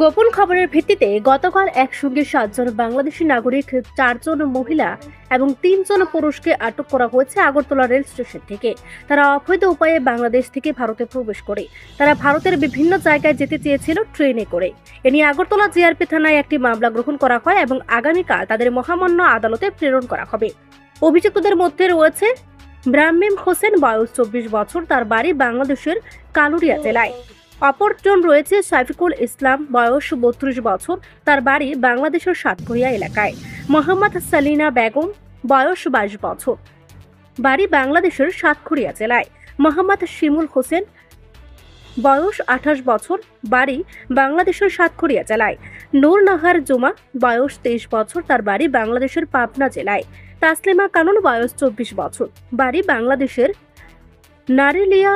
গোপন খবরের ভিত্তিতে গতকাল একসঙ্গে 7 জন বাংলাদেশি নাগরিক, 4 জন মহিলা এবং 3 জন পুরুষকে আটক করা হয়েছে আগরতলা রেল স্টেশন থেকে। তারা অবৈধ উপায়ে বাংলাদেশ থেকে ভারতে প্রবেশ করে। তারা ভারতের বিভিন্ন জায়গায় যেতে চেয়েছিল ট্রেনে করে। এ নিয়ে আগরতলা জিআরপি থানায় একটি মামলা গ্রহণ করা হয় এবং আগামীকাল তাদের মহামান্য আদালতে প্রেরণ করা হবে। অভিযুক্তদের মধ্যে রয়েছে ব্রাহ্মিম হোসেন, বয়স 24 বছর, তার বাড়ি বাংলাদেশের কালুরিয়া জেলায়। অপরজন রয়েছে সাইফিকুল ইসলাম, বয়স 32 বছর, তার বাড়ি বাংলাদেশের সাতক্ষীরা এলাকায়। মোহাম্মদ সালিনা বেগম, বয়স 22 বছর, বাড়ি বাংলাদেশের সাতক্ষীরা জেলায়। মোহাম্মদ শিমুল হোসেন, বয়স 28 বছর, বাড়ি বাংলাদেশের সাতক্ষীরা জেলায়। নূর নাহার জুমা, বয়স 23 বছর, তার বাড়ি বাংলাদেশের পাবনা জেলায়। তাসলিমা কানুন, বয়স 24 বছর, বাড়ি বাংলাদেশের নারিলিয়া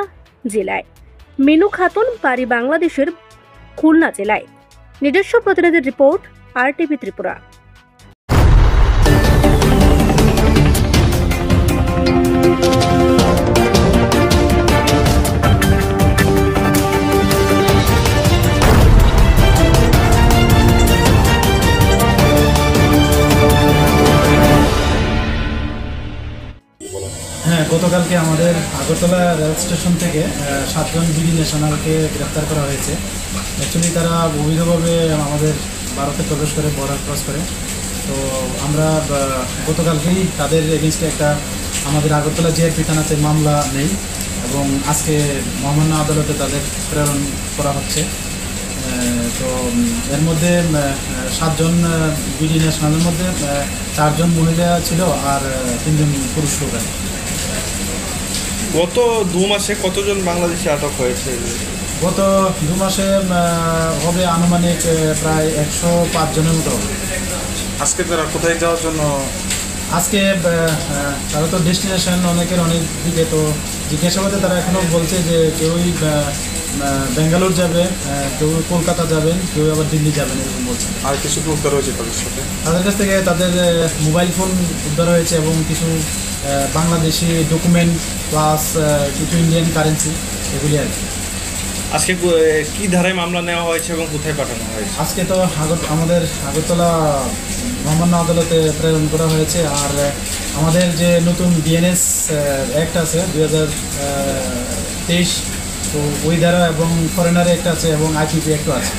জেলায়। মিনু খাতুন, বাড়ি বাংলাদেশের খুলনা জেলায়। নিজস্ব প্রতিনিধির রিপোর্ট, RTV ত্রিপুরা। হ্যাঁ, গতকালকে আমাদের আগরতলা রেল স্টেশন থেকে 7 জন বিডি ন্যাশনালকে গ্রেপ্তার করা হয়েছে। অ্যাকচুয়ালি তারা অবৈধভাবে আমাদের ভারতে প্রবেশ করে, বর্ডার ক্রস করে। তো আমরা গতকালকেই তাদের এগেনস্টে একটা আমাদের আগরতলা জিআরপি থানাতে মামলা নেই এবং আজকে মহামান্য আদালতে তাদের প্রেরণ করা হচ্ছে। তো এর মধ্যে 7 জন বিডি ন্যাশনালের মধ্যে 4 জন মহিলা ছিল আর 3 জন পুরুষ লোক। গত 2 মাসে কতজন বাংলাদেশি আটক হয়েছে? গত 2 মাসে হবে আনুমানিক প্রায় 105 জনের মতো। আজকে তারা কোথায় যাওয়ার জন্য? আজকে তারা তো ডেস্টিনেশন অনেকের অনেক দিকে, তো জিজ্ঞাসাবাদে তারা এখনও বলছে যে কেউই বেঙ্গালুরু যাবে, কেউ কলকাতা যাবেন, কেউ আবার দিল্লি যাবেন, এরকম বলছে। আর কিছু কি উদ্ধার হয়েছে তাদের সাথে? তাদের কাছ থেকে তাদের মোবাইল ফোন উদ্ধার হয়েছে এবং কিছু বাংলাদেশি ডকুমেন্ট প্লাস কিছু ইন্ডিয়ান কারেন্সি, এগুলি আর কি। আজকে কি ধারায় মামলা নেওয়া হয়েছে এবং কোথায় পাঠানো হয়েছে? আজকে তো আমাদের আগরতলা মহামান্য আদালতে প্রেরণ করা হয়েছে। আর আমাদের যে নতুন বিএনএস অ্যাক্ট আছে 2023, তো ওই ধারা এবং ফরেনার অ্যাক্ট আছে এবং IPP অ্যাক্টও আছে।